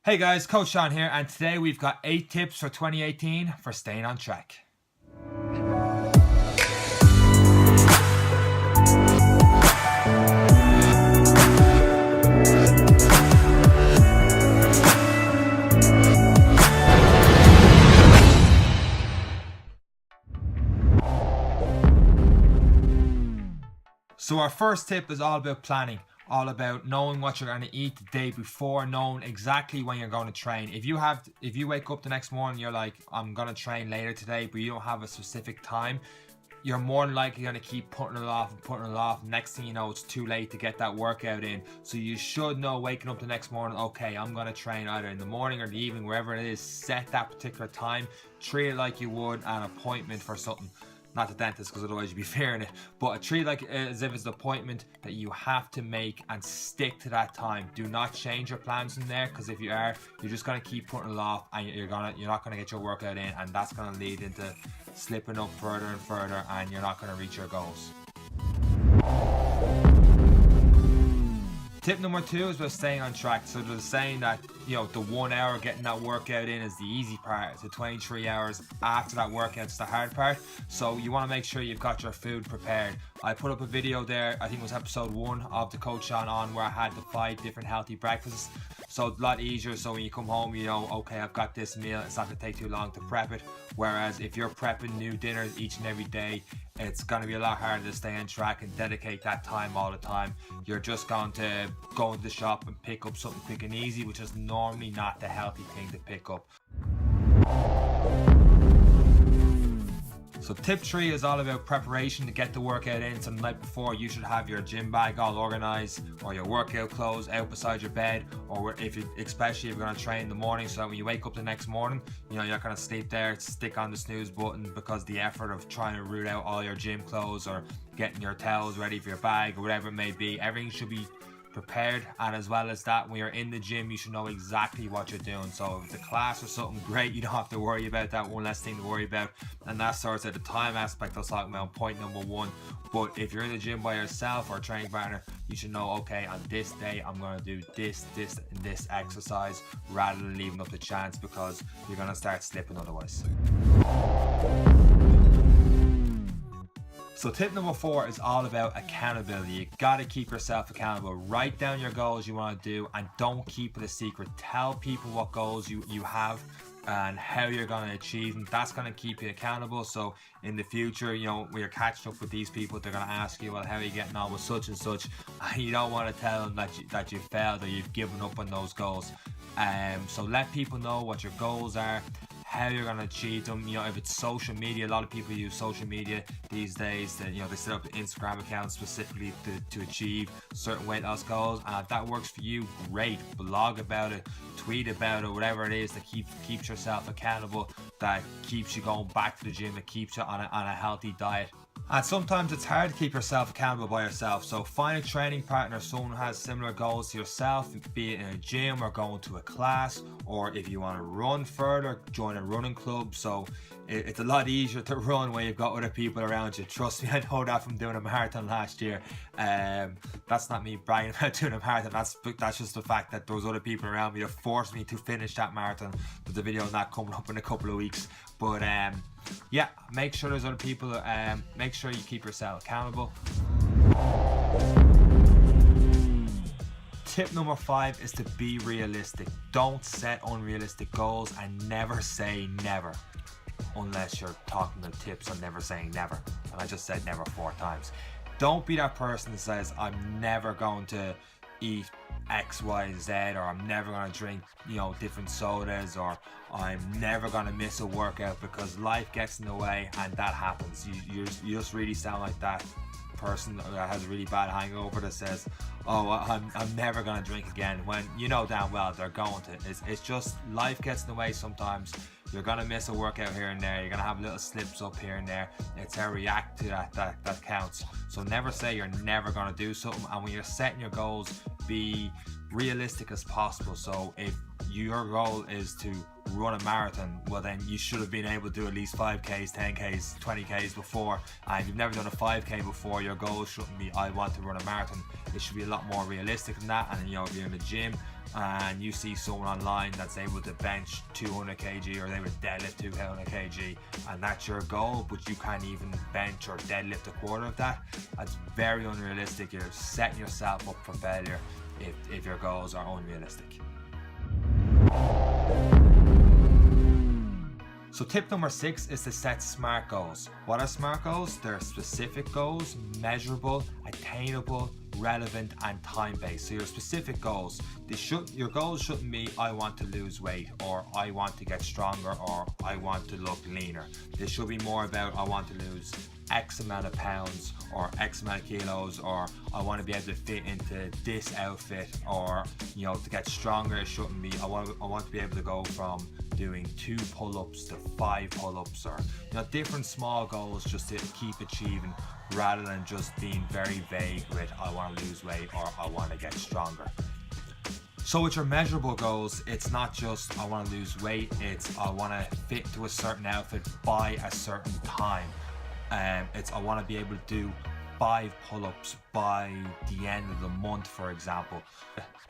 Hey guys, Coach Seán here, and today we've got 8 tips for 2018 for staying on track. So our first tip is all about planning. All about knowing what you're going to eat the day before, knowing exactly when you're going to train. If you wake up the next morning, you're like, I'm going to train later today, but you don't have a specific time, you're more than likely going to keep putting it off and putting it off. Next thing you know, it's too late to get that workout in. So you should know, waking up the next morning, okay, I'm going to train either in the morning or the evening, wherever it is. Set that particular time. Treat it like you would an appointment for something. Not the dentist, because otherwise you'd be fearing it, but treat it like as if it's an appointment that you have to make, and stick to that time. Do not change your plans from there, because if you are, you're just going to keep putting it off, and you're not going to get your workout in, and that's going to lead into slipping up further and further, and you're not going to reach your goals. Tip number 2 is about staying on track. So there's a saying that, the 1 hour getting that workout in is the easy part. The 23 hours after that workout's the hard part. So you want to make sure you've got your food prepared. I put up a video there, I think it was episode 1 of the Coach Seán on, where I had the 5 different healthy breakfasts. So it's a lot easier, so when you come home, you know, okay, I've got this meal, it's not going to take too long to prep it. Whereas if you're prepping new dinners each and every day, it's going to be a lot harder to stay on track and dedicate that time all the time. You're just going to go into the shop and pick up something quick and easy, which is normally not the healthy thing to pick up. So tip 3 is all about preparation to get the workout in. So the night before, you should have your gym bag all organized, or your workout clothes out beside your bed, or especially if you're going to train in the morning, so that when you wake up the next morning, you're not going to sleep there, stick on the snooze button, because the effort of trying to root out all your gym clothes or getting your towels ready for your bag or whatever it may be, everything should be prepared. And as well as that, when you're in the gym, you should know exactly what you're doing. So if the class or something, great, you don't have to worry about that, one less thing to worry about. And that sorts out the time aspect I was talking about, point number 1. But if you're in the gym by yourself or a training partner, you should know, okay, on this day I'm going to do this and this exercise, rather than leaving up the chance, because you're going to start slipping otherwise. So tip number 4 is all about accountability. You got to keep yourself accountable. Write down your goals you want to do, and don't keep it a secret. Tell people what goals you have and how you're going to achieve them. That's going to keep you accountable. So in the future, when you're catching up with these people, they're going to ask you, well, how are you getting on with such and such? And you don't want to tell them that you failed or you've given up on those goals. So let people know what your goals are, how you're going to achieve them. If it's social media, a lot of people use social media these days, that they set up Instagram accounts specifically to achieve certain weight loss goals. And if that works for you, great. Blog about it, tweet about it, whatever it is that keeps yourself accountable, that keeps you going back to the gym, that keeps you on a healthy diet. And sometimes it's hard to keep yourself accountable by yourself, so find a training partner, someone who has similar goals to yourself, be it in a gym or going to a class, or if you want to run further, join a running club. So it's a lot easier to run when you've got other people around you. Trust me, I know that from doing a marathon last year. That's not me bragging about doing a marathon, that's just the fact that there was other people around me that forced me to finish that marathon. There's a video on that coming up in a couple of weeks. But yeah, make sure there's other people, make sure you keep yourself accountable. Tip number 5 is to be realistic. Don't set unrealistic goals, and never say never, unless you're talking about tips on never saying never. And I just said never 4 times. Don't be that person that says, I'm never going to eat X, Y, Z, or I'm never going to drink, different sodas, or I'm never going to miss a workout, because life gets in the way and that happens. You just really sound like that person that has a really bad hangover that says, oh, I'm never going to drink again, when you know damn well they're going to. It's just life gets in the way sometimes. You're going to miss a workout here and there. You're going to have little slips up here and there. It's how you react to that counts. So never say you're never going to do something. And when you're setting your goals, be realistic as possible. So if your goal is to run a marathon, well then you should have been able to do at least 5Ks, 10Ks, 20Ks before. And if you've never done a 5K before, your goal shouldn't be I want to run a marathon. It should be a lot more realistic than that. And if you're in the gym and you see someone online that's able to bench 200 kg or they would deadlift 200 kg and that's your goal, but you can't even bench or deadlift a quarter of that, that's very unrealistic. You're setting yourself up for failure if your goals are unrealistic. So tip number 6 is to set SMART goals. What are SMART goals? They're specific goals, measurable, attainable, relevant, and time-based. So your specific goals, your goals shouldn't be I want to lose weight, or I want to get stronger, or I want to look leaner. This should be more about I want to lose X amount of pounds or X amount of kilos, or I want to be able to fit into this outfit, or to get stronger. It shouldn't be I want to be able to go from doing 2 pull-ups to 5 pull-ups, or different small goals just to keep achieving, rather than just being very vague with I want to lose weight or I want to get stronger. So with your measurable goals, it's not just I want to lose weight, it's I want to fit to a certain outfit by a certain time. It's I want to be able to do 5 pull-ups by the end of the month, for example.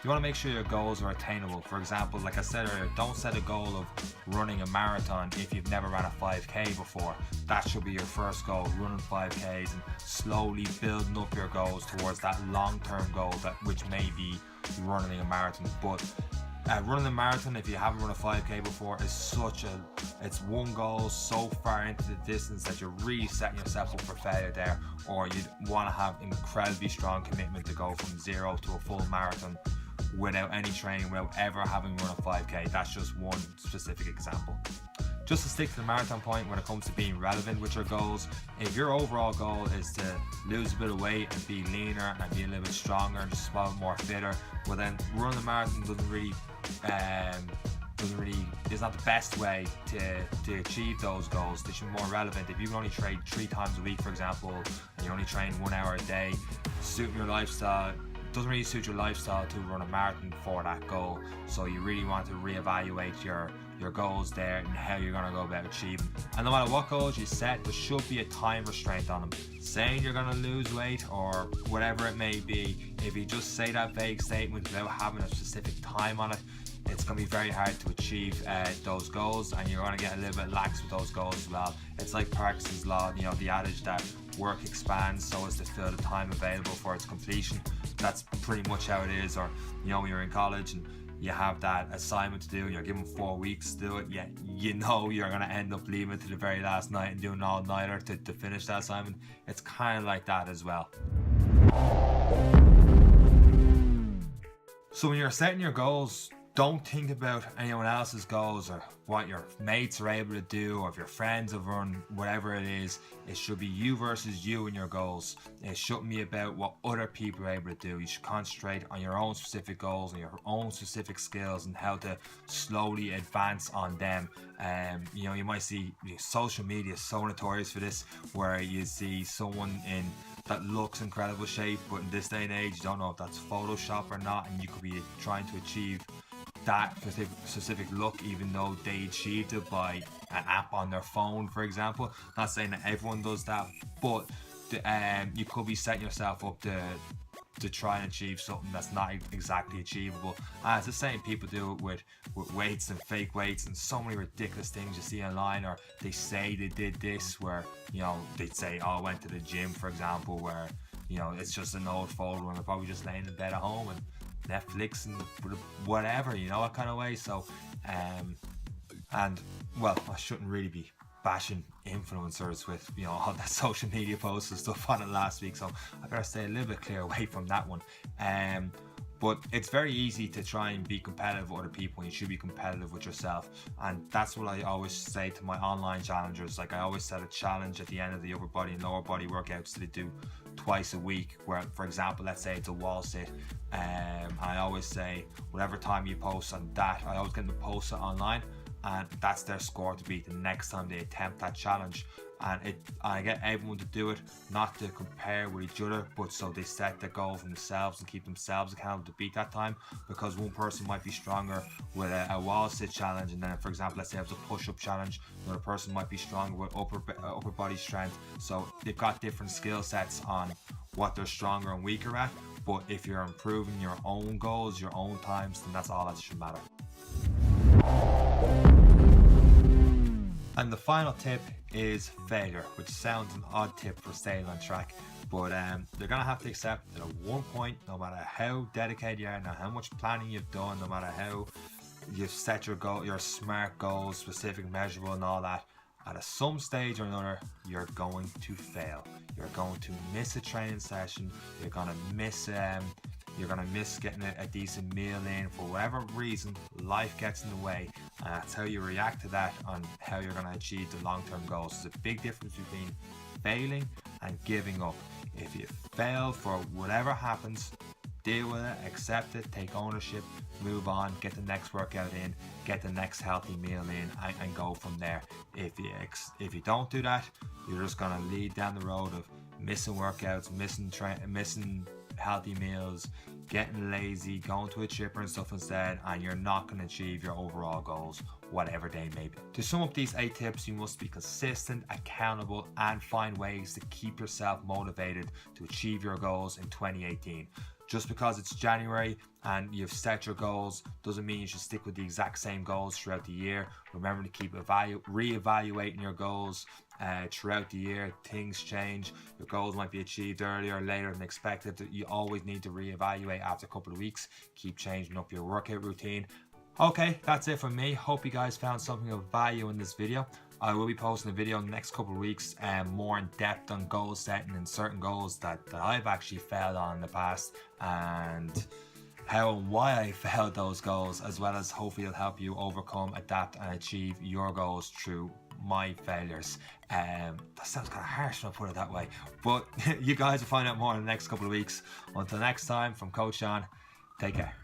You want to make sure your goals are attainable. For example, like I said earlier, don't set a goal of running a marathon if you've never ran a 5K before. That should be your first goal, running 5Ks, and slowly building up your goals towards that long-term goal, which may be running a marathon. But running a marathon, if you haven't run a 5K before, is it's one goal so far into the distance that you're really setting yourself up for failure there, or you'd want to have incredibly strong commitment to go from 0 to a full marathon without any training, without ever having run a 5K. That's just one specific example. Just to stick to the marathon point when it comes to being relevant with your goals, if your overall goal is to lose a bit of weight and be leaner and be a little bit stronger and just a more fitter, well then running the marathon is not the best way to achieve those goals. They should be more relevant. If you can only train 3 times a week, for example, and you only train 1 hour a day, suiting your lifestyle, doesn't really suit your lifestyle to run a marathon for that goal. So you really want to reevaluate your goals there and how you're going to go about achieving. And no matter what goals you set, there should be a time restraint on them. Saying you're going to lose weight or whatever it may be, if you just say that vague statement without having a specific time on it, it's going to be very hard to achieve those goals, and you're going to get a little bit lax with those goals as well. It's like Parkinson's law, the adage that work expands so as to fill the time available for its completion. That's pretty much how it is. Or when you're in college and you have that assignment to do and you're given 4 weeks to do it, you're going to end up leaving it to the very last night and doing all-nighter to finish that assignment. It's kind of like that as well. So when you're setting your goals, don't think about anyone else's goals or what your mates are able to do, or if your friends have run, whatever it is. It should be you versus you and your goals. It shouldn't be about what other people are able to do. You should concentrate on your own specific goals and your own specific skills and how to slowly advance on them. You might see social media is so notorious for this, where you see someone that looks incredible shape, but in this day and age, you don't know if that's Photoshop or not, and you could be trying to achieve that specific look even though they achieved it by an app on their phone, for example. Not saying that everyone does that, but you could be setting yourself up to try and achieve something that's not exactly achievable. And it's the same people do it with weights and fake weights and so many ridiculous things you see online, or they say they did this, where they'd say, I went to the gym, for example, where it's just an old photo and they're probably just laying in bed at home and Netflix and whatever, that kind of way. So and well, I shouldn't really be bashing influencers with all that social media posts and stuff on it last week, so I better stay a little bit clear away from that one. But it's very easy to try and be competitive with other people, and you should be competitive with yourself. And that's what I always say to my online challengers. Like, I always set a challenge at the end of the upper body and lower body workouts that they do twice a week, where, for example, let's say it's a wall sit. I always say, whatever time you post on that, I always get them to post it online. and that's their score to beat the next time they attempt that challenge. And I get everyone to do it, not to compare with each other, but so they set the goal for themselves and keep themselves accountable to beat that time. Because one person might be stronger with a wall sit challenge, and then, for example, let's say it was a push-up challenge, another person might be stronger with upper body strength. So they've got different skill sets on what they're stronger and weaker at. But if you're improving your own goals, your own times, then that's all that should matter. And the final tip is failure, which sounds an odd tip for staying on track, but they're gonna have to accept that at one point, no matter how dedicated you are, no how much planning you've done, no matter how you've set your goal, your SMART goals, specific, measurable, and all that, at some stage or another, you're going to fail. You're going to miss a training session. You're gonna miss getting a decent meal in for whatever reason. Life gets in the way, and that's how you react to that on how you're going to achieve the long-term goals. There's a big difference between failing and giving up. If you fail for whatever happens, deal with it, accept it, take ownership, move on, get the next workout in, get the next healthy meal in, and go from there. If you don't do that, you're just going to lead down the road of missing workouts, missing healthy meals, getting lazy, going to a chipper and stuff instead, and you're not going to achieve your overall goals, whatever they may be. To sum up these 8 tips, you must be consistent, accountable, and find ways to keep yourself motivated to achieve your goals in 2018. Just because it's January and you've set your goals doesn't mean you should stick with the exact same goals throughout the year. Remember to keep re-evaluating your goals throughout the year. Things change. Your goals might be achieved earlier or later than expected. You always need to re-evaluate after a couple of weeks. Keep changing up your workout routine. Okay, that's it from me. Hope you guys found something of value in this video. I will be posting a video in the next couple of weeks more in depth on goal setting and certain goals that I've actually failed on in the past, and how and why I failed those goals, as well as hopefully it'll help you overcome, adapt, and achieve your goals through my failures. That sounds kind of harsh when I put it that way, but you guys will find out more in the next couple of weeks. Until next time, from Coach Seán, take care.